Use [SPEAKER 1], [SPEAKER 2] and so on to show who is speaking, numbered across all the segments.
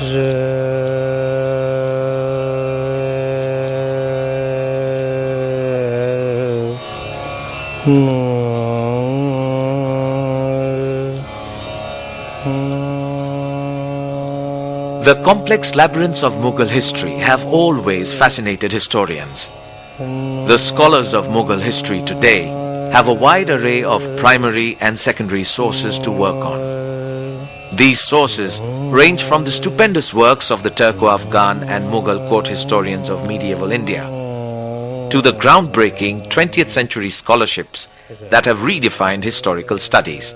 [SPEAKER 1] The complex labyrinths of Mughal history have always fascinated historians. The scholars of Mughal history today have a wide array of primary and secondary sources to work on. These sources range from the stupendous works of the Turco-Afghan and Mughal court historians of medieval India to the groundbreaking 20th century scholarships that have redefined historical studies.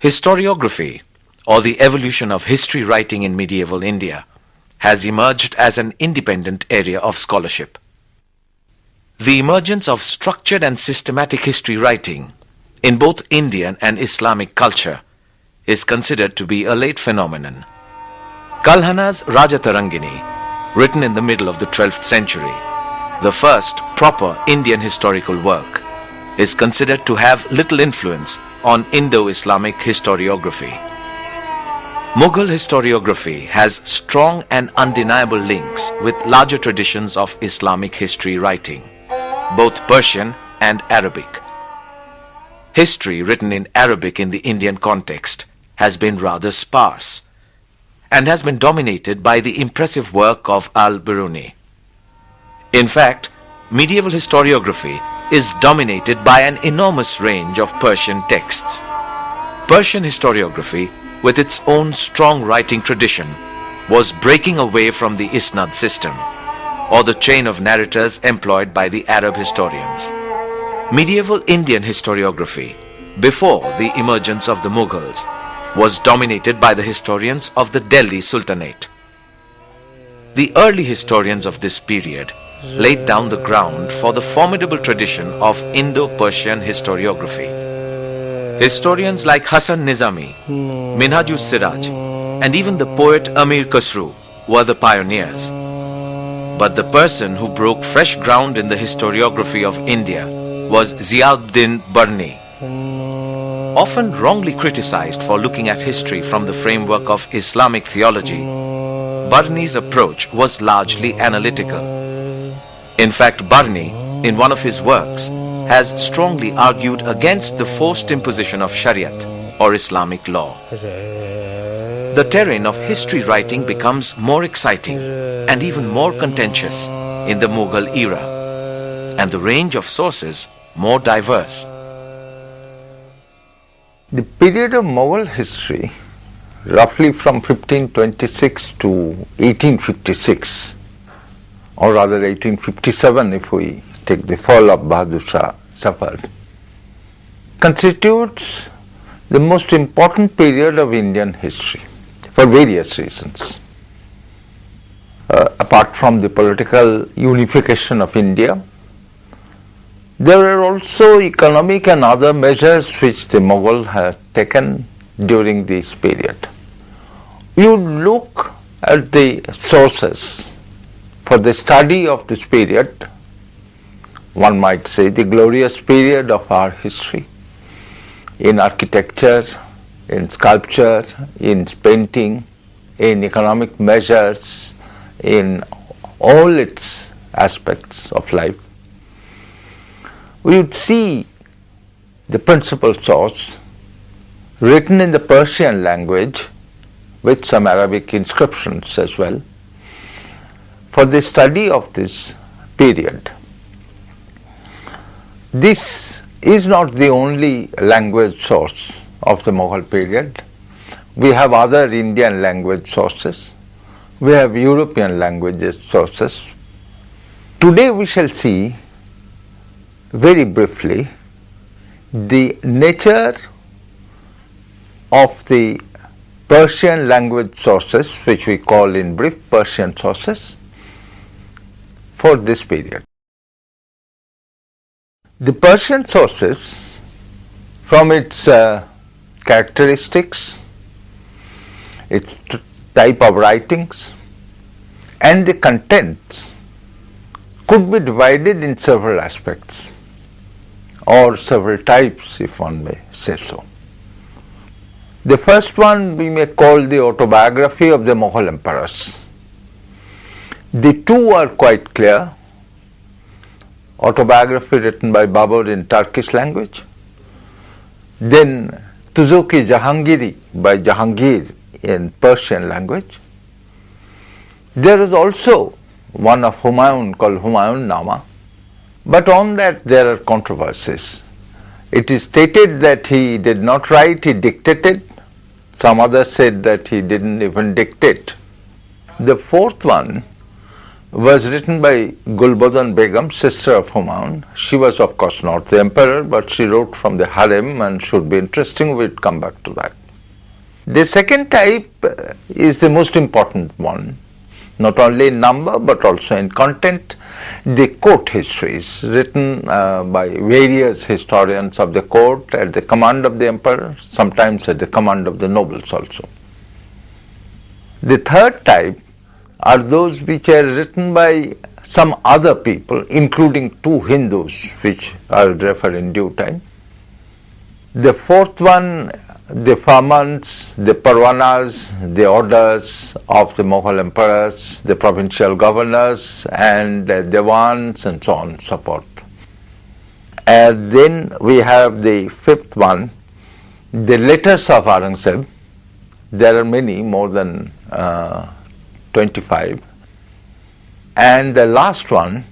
[SPEAKER 1] Historiography, or the evolution of history writing in medieval India, has emerged as an independent area of scholarship. The emergence of structured and systematic history writing in both Indian and Islamic culture is considered to be a late phenomenon. Kalhana's Rajatarangini, written in the middle of the 12th century, the first proper Indian historical work, is considered to have little influence on Indo-Islamic historiography. Mughal historiography has strong and undeniable links with larger traditions of Islamic history writing, both Persian and Arabic. History written in Arabic in the Indian context has been rather sparse and has been dominated by the impressive work of al-Biruni. In fact, medieval historiography is dominated by an enormous range of Persian texts. Persian historiography, with its own strong writing tradition, was breaking away from the Isnad system, or the chain of narrators employed by the Arab historians. Medieval Indian historiography, before the emergence of the Mughals, was dominated by the historians of the Delhi Sultanate. The early historians of this period laid down the ground for the formidable tradition of Indo-Persian historiography. Historians like Hasan Nizami, Minhajus Siraj, and even the poet Amir Khusru were the pioneers. But the person who broke fresh ground in the historiography of India was Ziauddin Barni. Often wrongly criticized for looking at history from the framework of Islamic theology, Barni's approach was largely analytical. In fact, Barni, in one of his works, has strongly argued against the forced imposition of Shariat, or Islamic law. The terrain of history writing becomes more exciting and even more contentious in the Mughal era, and the range of sources more diverse.
[SPEAKER 2] The period of Mughal history, roughly from 1526 to 1856, or rather 1857 if we take the fall of Bahadur Shah Zafar, constitutes the most important period of Indian history for various reasons. Apart from the political unification of India, there were also economic and other measures which the Mughal had taken during this period. You look at the sources for the study of this period, one might say the glorious period of our history, in architecture, in sculpture, in painting, in economic measures, in all its aspects of life. We would see the principal source written in the Persian language with some Arabic inscriptions as well for the study of this period. This is not the only language source of the Mughal period. We have other Indian language sources. We have European languages sources. Today we shall see very briefly the nature of the Persian language sources, which we call in brief Persian sources, for this period. The Persian sources, from its characteristics, its type of writings, and the contents, could be divided in several aspects, or several types, if one may say so. The first one we may call the autobiography of the Mughal emperors. The two are quite clear. Autobiography written by Babur in Turkish language, then Tuzuki Jahangiri by Jahangir in Persian language. There is also one of Humayun called Humayun-Nama, but on that there are controversies. It is stated that he did not write, he dictated. Some others said that he didn't even dictate. The fourth one was written by Gulbadan Begum, sister of Humayun. She was of course not the emperor, but she wrote from the harem and should be interesting. We'll come back to that. The second type is the most important one, not only in number but also in content. The court histories written by various historians of the court at the command of the emperor, sometimes at the command of the nobles also. The third type are those which are written by some other people, including two Hindus, which I'll refer in due time. The fourth one, the Farmans, the Parwanas, the orders of the Mughal emperors, the provincial governors and Devans and so on and so forth. And then we have the fifth one, the letters of Aurangzeb. There are many, more than 25. And the last one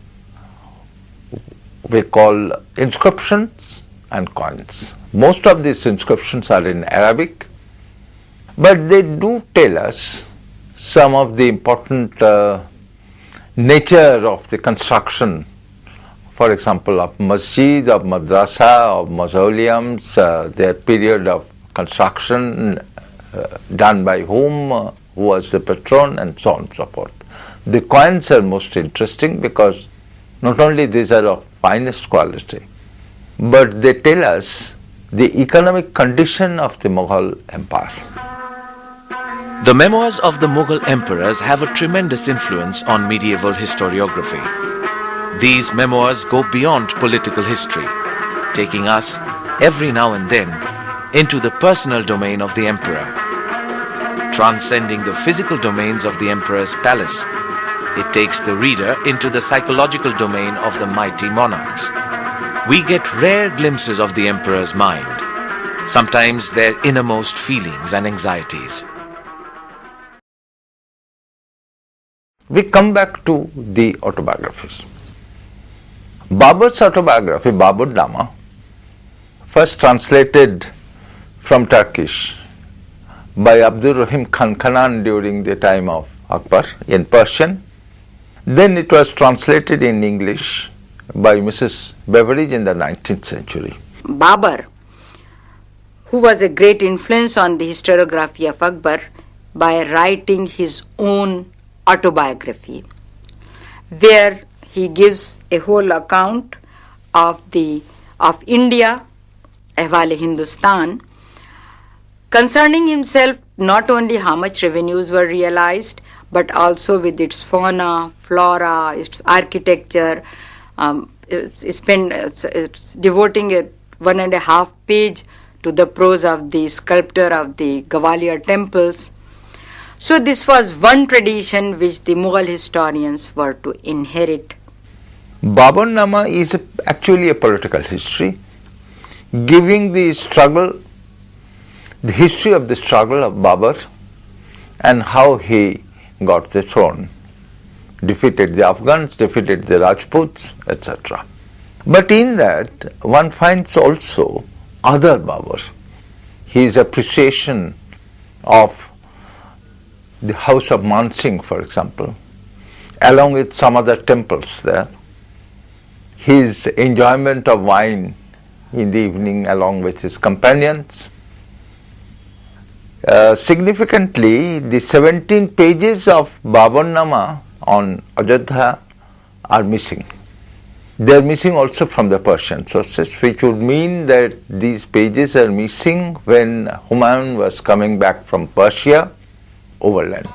[SPEAKER 2] we call inscriptions and coins. Most of these inscriptions are in Arabic, but they do tell us some of the important nature of the construction, for example, of masjid, of madrasa, of mausoleums, their period of construction, done by whom, who was the patron, and so on and so forth. The coins are most interesting because not only these are of finest quality, but they tell us the economic condition of the Mughal Empire.
[SPEAKER 1] The memoirs of the Mughal emperors have a tremendous influence on medieval historiography. These memoirs go beyond political history, taking us, every now and then, into the personal domain of the emperor. Transcending the physical domains of the emperor's palace, it takes the reader into the psychological domain of the mighty monarchs. We get rare glimpses of the emperor's mind, sometimes their innermost feelings and anxieties.
[SPEAKER 2] We come back to the autobiographies. Babur's autobiography, Babur-Nama, first translated from Turkish by Abdur Rahim Khan Khanan during the time of Akbar in Persian. Then it was translated in English by Mrs. Beveridge in the 19th century.
[SPEAKER 3] Babur, who was a great influence on the historiography of Akbar by writing his own autobiography, where he gives a whole account of India, Ahwal-e Hindustan, concerning himself not only how much revenues were realized, but also with its fauna, flora, its architecture. It's devoting a 1.5 page to the prose of the sculptor of the Gwalior temples. So this was one tradition which the Mughal historians were to inherit.
[SPEAKER 2] Babur-Nama is actually a political history, giving the struggle, the history of the struggle of Babur and how he got the throne, defeated the Afghans, defeated the Rajputs, etc. But in that one finds also other Babur, his appreciation of the house of Mansingh, for example, along with some other temples there, his enjoyment of wine in the evening along with his companions. Significantly, the 17 pages of Babur-Nama on Ajodhya are missing. They are missing also from the Persian sources, which would mean that these pages are missing when Humayun was coming back from Persia overland.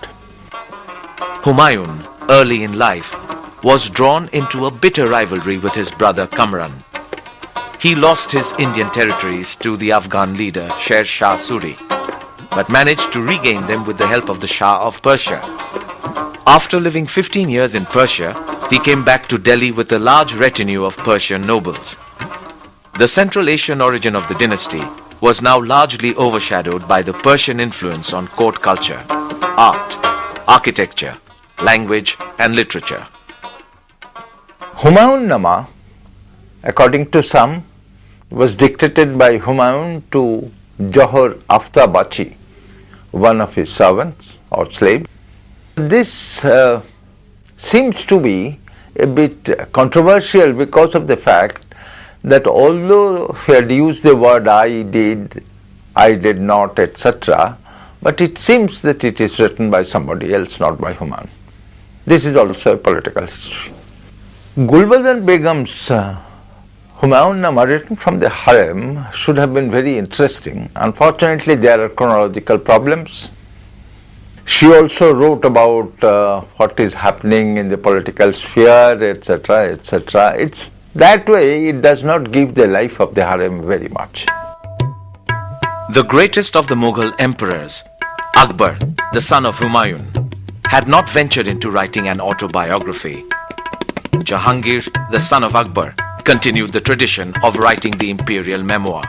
[SPEAKER 1] Humayun, early in life, was drawn into a bitter rivalry with his brother Kamran. He lost his Indian territories to the Afghan leader Sher Shah Suri. but managed to regain them with the help of the Shah of Persia. After living 15 years in Persia, he came back to Delhi with a large retinue of Persian nobles. The Central Asian origin of the dynasty was now largely overshadowed by the Persian influence on court culture, art, architecture, language and literature.
[SPEAKER 2] Humayun Nama, according to some, was dictated by Humayun to Johor Aftabachi, one of his servants or slaves. This seems to be a bit controversial because of the fact that although he had used the word I did not, etc., but it seems that it is written by somebody else, not by Humayun. This is also a political history. Gulbadan Begum's Humayun Nama, written from the harem, should have been very interesting. Unfortunately, there are chronological problems. She also wrote about what is happening in the political sphere, etc., etc. It's that way it does not give the life of the harem very much.
[SPEAKER 1] The greatest of the Mughal emperors, Akbar, the son of Humayun, had not ventured into writing an autobiography. Jahangir, the son of Akbar, continued the tradition of writing the imperial memoir.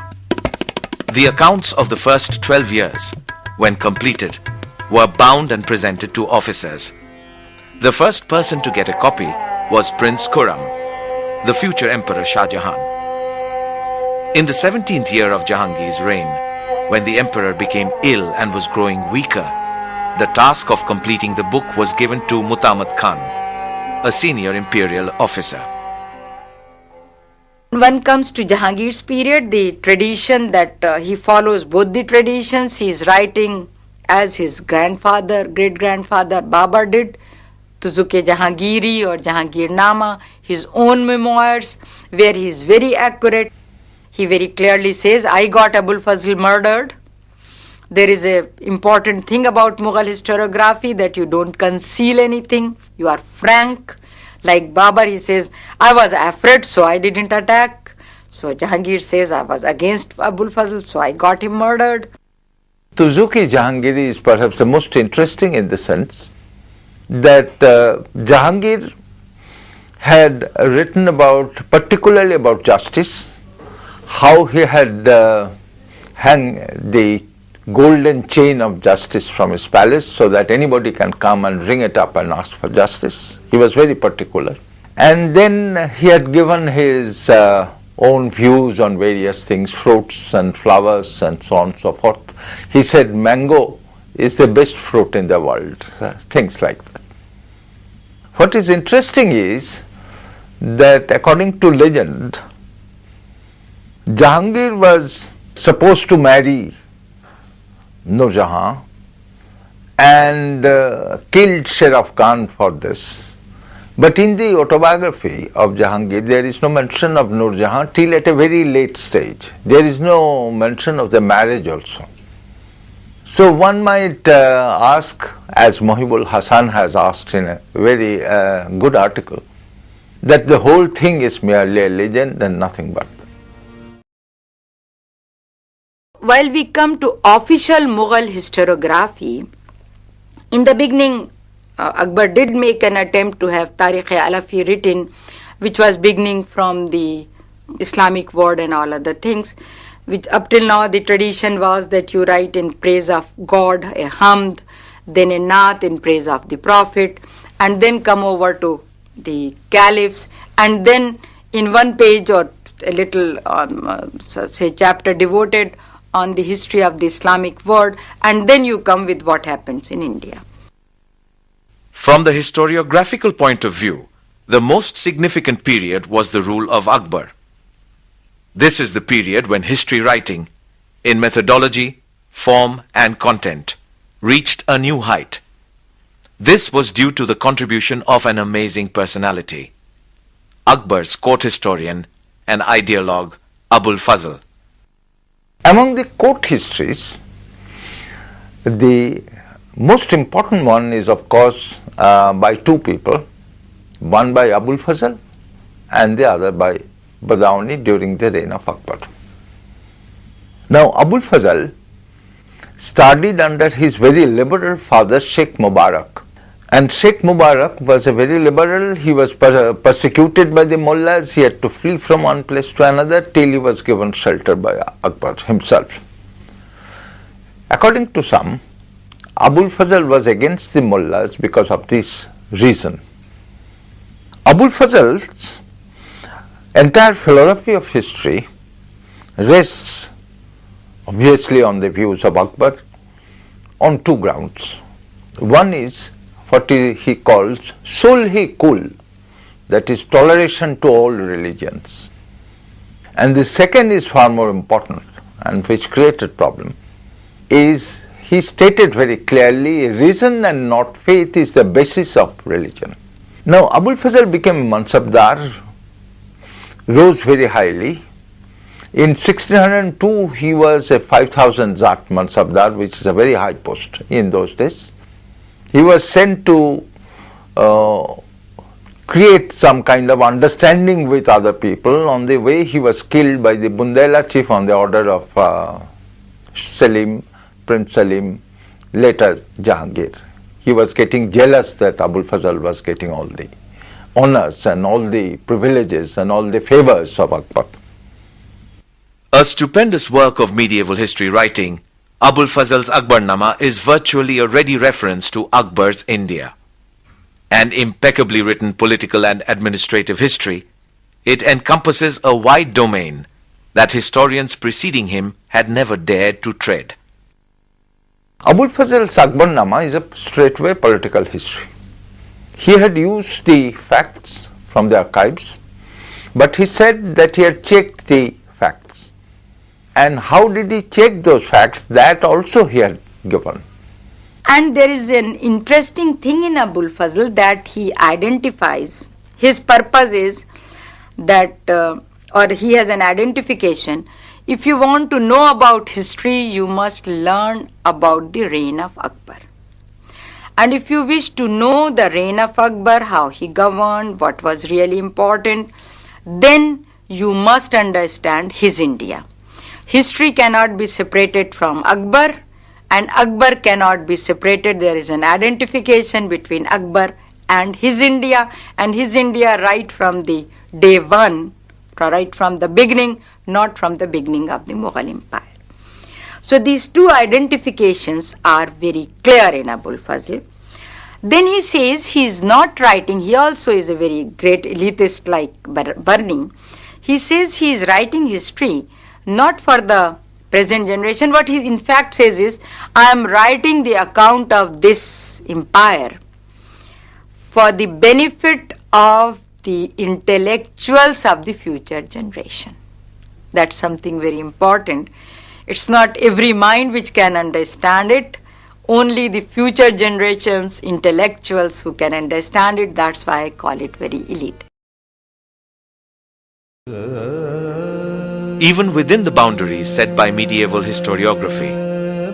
[SPEAKER 1] The accounts of the first 12 years, when completed, were bound and presented to officers. The first person to get a copy was Prince Khurram, the future Emperor Shah Jahan. In the 17th year of Jahangir's reign, when the emperor became ill and was growing weaker, the task of completing the book was given to Mutamad Khan, a senior imperial officer.
[SPEAKER 3] When comes to Jahangir's period, the tradition that he follows both the traditions, he is writing as his grandfather, great-grandfather Babar did, Tuzuke Jahangiri or Jahangir Nama, his own memoirs, where he is very accurate. He very clearly says, I got Abul Fazl murdered. There is an important thing about Mughal historiography that you don't conceal anything, you are frank. Like Babar, he says, I was afraid, so I didn't attack. So Jahangir says, I was against Abul Fazl, so I got him murdered.
[SPEAKER 2] Tuzuki Jahangiri is perhaps the most interesting in the sense that Jahangir had written particularly about justice, how he had hung the golden chain of justice from his palace so that anybody can come and ring it up and ask for justice. He was very particular. And then he had given his own views on various things, fruits and flowers and so on and so forth. He said mango is the best fruit in the world, things like that. What is interesting is that according to legend, Jahangir was supposed to marry Nur Jahan and killed Sheraf Khan for this. But in the autobiography of Jahangir, there is no mention of Nur Jahan till at a very late stage. There is no mention of the marriage also. So one might ask, as Mohibul Hasan has asked in a very good article, that the whole thing is merely a legend and nothing but.
[SPEAKER 3] While we come to official Mughal historiography, in the beginning, Akbar did make an attempt to have Tarikh-e-Alafi written, which was beginning from the Islamic word and all other things, which up till now the tradition was that you write in praise of God, a hamd, then a naat in praise of the Prophet, and then come over to the caliphs, and then in one page or a little, say, chapter devoted on the history of the Islamic world, and then you come with what happens in India.
[SPEAKER 1] From the historiographical point of view, the most significant period was the rule of Akbar. This is the period when history writing, in methodology, form and content, reached a new height. This was due to the contribution of an amazing personality, Akbar's court historian and ideologue Abul Fazl.
[SPEAKER 2] Among the court histories, the most important one is of course by two people, one by Abul Fazl and the other by Badauni during the reign of Akbar. Now Abul Fazl studied under his very liberal father Sheikh Mubarak. And Sheikh Mubarak was a very liberal. He was persecuted by the mullahs. He had to flee from one place to another till he was given shelter by Akbar himself. According to some, Abul Fazl was against the mullahs because of this reason. Abul Fazl's entire philosophy of history rests obviously on the views of Akbar on two grounds. One is what he calls sulh-i-kul, that is toleration to all religions. And the second is far more important and which created problem, is he stated very clearly reason and not faith is the basis of religion. Now Abul Fazl became Mansabdar, rose very highly. In 1602 he was a 5,000 Zat Mansabdar, which is a very high post in those days. He was sent to create some kind of understanding with other people. On the way he was killed by the Bundela chief on the order of Selim, Prince Selim, later Jahangir. He was getting jealous that Abul Fazl was getting all the honors and all the privileges and all the favors of Akbar.
[SPEAKER 1] A stupendous work of medieval history writing, Abul Fazl's Akbarnama is virtually a ready reference to Akbar's India. An impeccably written political and administrative history, it encompasses a wide domain that historians preceding him had never dared to tread.
[SPEAKER 2] Abul Fazl's Akbarnama is a straightway political history. He had used the facts from the archives, but he said that he had checked the facts. And how did he check those facts? That also he had given.
[SPEAKER 3] And there is an interesting thing in Abul Fazl that he identifies. His purpose is that, or he has an identification. If you want to know about history, you must learn about the reign of Akbar. And if you wish to know the reign of Akbar, how he governed, what was really important, then you must understand his India. History cannot be separated from Akbar, and Akbar cannot be separated. There is an identification between Akbar and his India right from the day one, right from the beginning, not from the beginning of the Mughal Empire. So these two identifications are very clear in Abul Fazl. Then he says he is not writing, he also is a very great elitist like Barney. He says he is writing history not for the present generation. What he in fact says is, I am writing the account of this empire for the benefit of the intellectuals of the future generation. That's something very important. It's not every mind which can understand it, only the future generations, intellectuals who can understand it. That's why I call it very elite.
[SPEAKER 1] Even within the boundaries set by medieval historiography,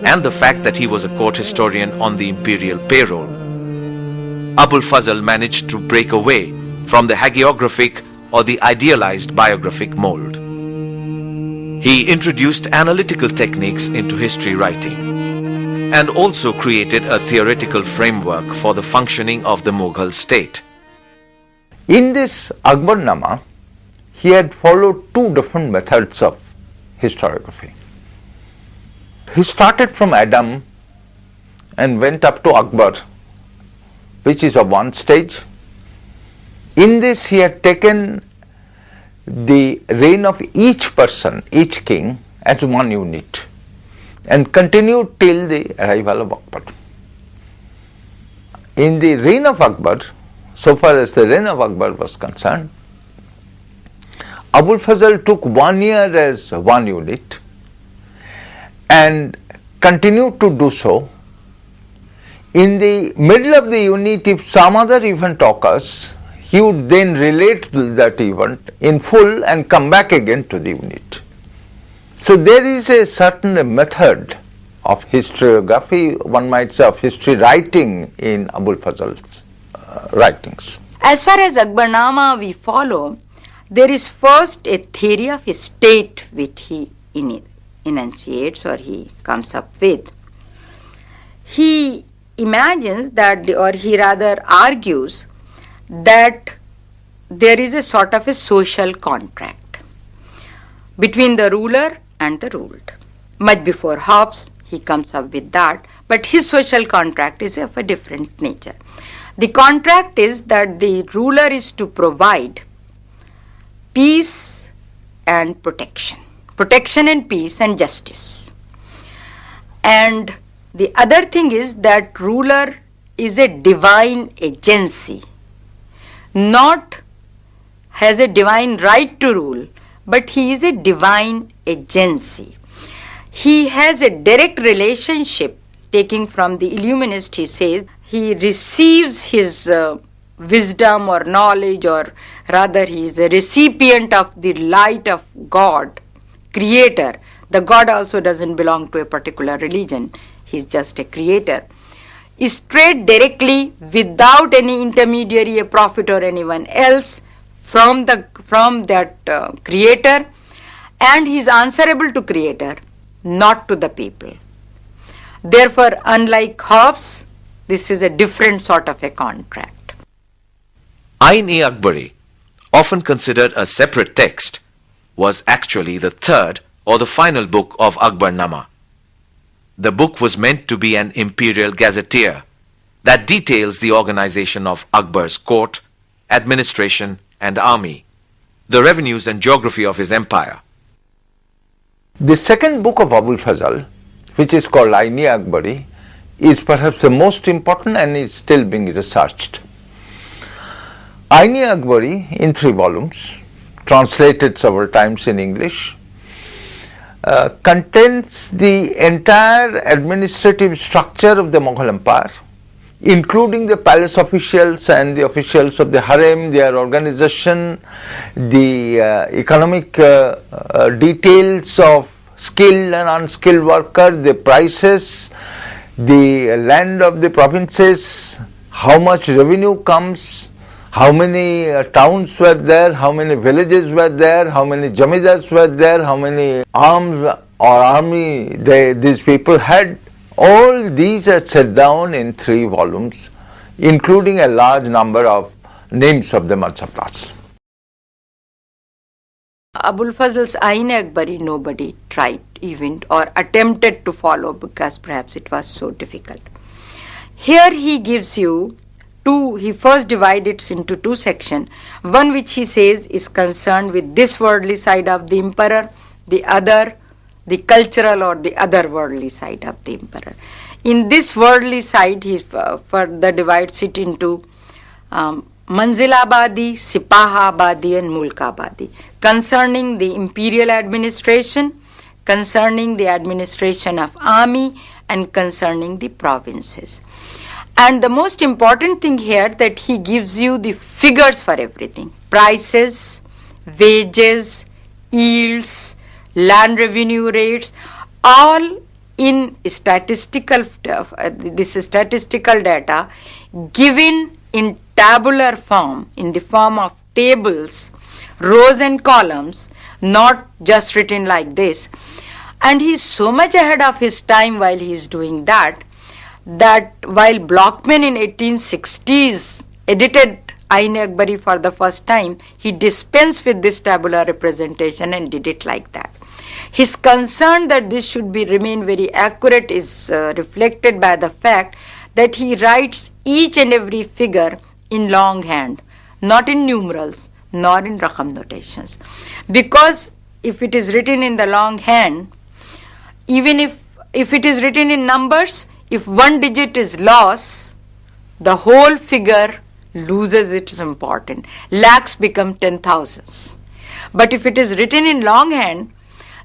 [SPEAKER 1] and the fact that he was a court historian on the imperial payroll, Abul Fazl managed to break away from the hagiographic or the idealized biographic mold. He introduced analytical techniques into history writing and also created a theoretical framework for the functioning of the Mughal state.
[SPEAKER 2] In this Akbarnama, he had followed two different methods of historiography. He started from Adam and went up to Akbar, which is of one stage. In this he had taken the reign of each person, each king, as one unit and continued till the arrival of Akbar. In the reign of Akbar, so far as the reign of Akbar was concerned, Abul Fazl took 1 year as one unit and continued to do so. In the middle of the unit, if some other event occurs, he would then relate that event in full and come back again to the unit. So there is a certain method of historiography, one might say of history writing in Abul Fazl's writings.
[SPEAKER 3] As far as Akbarnama we follow, there is first a theory of a state which he enunciates or he comes up with. imagines that, or he rather argues that there is a sort of a social contract between the ruler and the ruled. Much before Hobbes, he comes up with that, but his social contract is of a different nature. The contract is that the ruler is to provide peace and protection. Protection and peace and justice. And the other thing is that ruler is a divine agency, not has a divine right to rule, but he is a divine agency. He has a direct relationship, taking from the illuminist, he says, he receives his wisdom or knowledge, or rather he is a recipient of the light of God, creator. The God also doesn't belong to a particular religion, he is just a creator. Is straight directly without any intermediary, a prophet or anyone else, from that creator, and he is answerable to creator, not to the people. Therefore, unlike Hobbes, this is a different sort of a contract.
[SPEAKER 1] Ain-e-Akbari, often considered a separate text, was actually the third or the final book of Akbarnama. The book was meant to be an imperial gazetteer that details the organization of Akbar's court, administration and army, the revenues and geography of his empire.
[SPEAKER 2] The second book of Abul Fazl, which is called Ain-e-Akbari, is perhaps the most important and is still being researched. Ain-e-Akbari, in 3 volumes, translated several times in English, contains the entire administrative structure of the Mughal Empire, including the palace officials and the officials of the harem, their organization, the economic details of skilled and unskilled worker, the prices, the land of the provinces, how much revenue comes, how many towns were there, how many villages were there, how many jamidars were there, how many arms or army these people had. All these are set down in 3 volumes, including a large number of names of the Mansabdars.
[SPEAKER 3] Abul Fazl's Ain-e-Akbari nobody tried even or attempted to follow because perhaps it was so difficult. Here he gives you he first divides it into 2 sections. One which he says is concerned with this worldly side of the emperor, the other the cultural or the otherworldly side of the emperor. In this worldly side, he further divides it into Manzilabadi, Sipahabadi and Mulkabadi, concerning the imperial administration, concerning the administration of army, and concerning the provinces. And the most important thing here that he gives you the figures for everything: prices, wages, yields, land revenue rates, all in statistical this statistical data given in tabular form, in the form of tables, rows and columns, not just written like this. And he is so much ahead of his time while he is doing that while Blockman in 1860s edited Ain-e-Akbari for the first time, he dispensed with this tabular representation and did it like that. His concern that this should remain very accurate is reflected by the fact that he writes each and every figure in longhand, not in numerals, nor in Rakam notations. Because if it is written in the longhand, even if it is written in numbers, if 1 digit is lost, the whole figure loses its importance. Lakhs become 10,000s. But if it is written in longhand,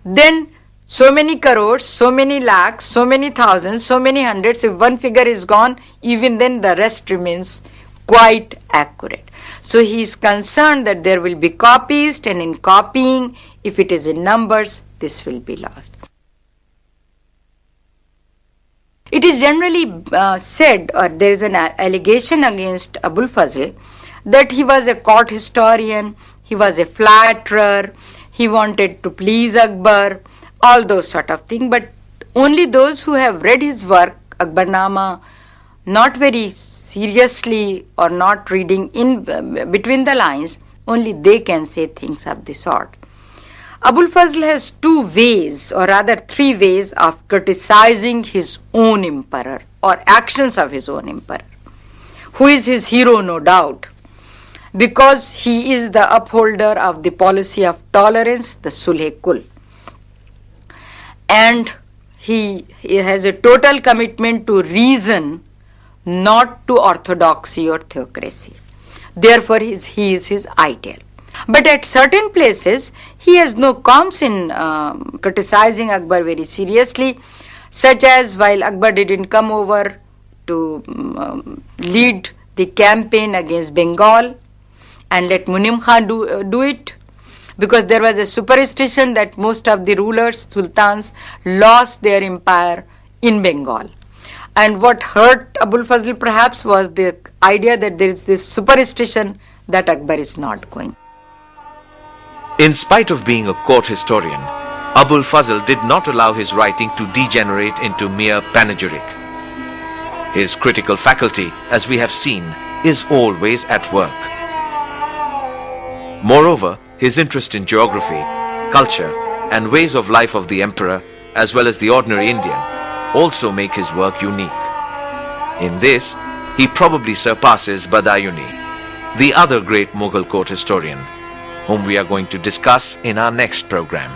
[SPEAKER 3] then so many crores, so many lakhs, so many thousands, so many hundreds, if one figure is gone, even then the rest remains quite accurate. So he is concerned that there will be copies, and in copying, if it is in numbers, this will be lost. It is generally said, or there is an allegation against Abul Fazl, that he was a court historian, he was a flatterer, he wanted to please Akbar, all those sort of things. But only those who have read his work, Akbarnama, not very seriously or not reading in between the lines, only they can say things of the sort. Abul Fazl has two ways, or rather three ways, of criticizing his own emperor or actions of his own emperor, who is his hero, no doubt, because he is the upholder of the policy of tolerance, the Sulh-e-Kul. And he has a total commitment to reason, not to orthodoxy or theocracy. Therefore, he is his ideal. But at certain places, he has no qualms in criticizing Akbar very seriously, such as while Akbar didn't come over to lead the campaign against Bengal and let Munim Khan do it, because there was a superstition that most of the rulers, sultans, lost their empire in Bengal. And what hurt Abul Fazl perhaps was the idea that there is this superstition that Akbar is not going.
[SPEAKER 1] In spite of being a court historian, Abul Fazl did not allow his writing to degenerate into mere panegyric. His critical faculty, as we have seen, is always at work. Moreover, his interest in geography, culture, and ways of life of the emperor, as well as the ordinary Indian, also make his work unique. In this, he probably surpasses Badayuni, the other great Mughal court historian, whom we are going to discuss in our next program.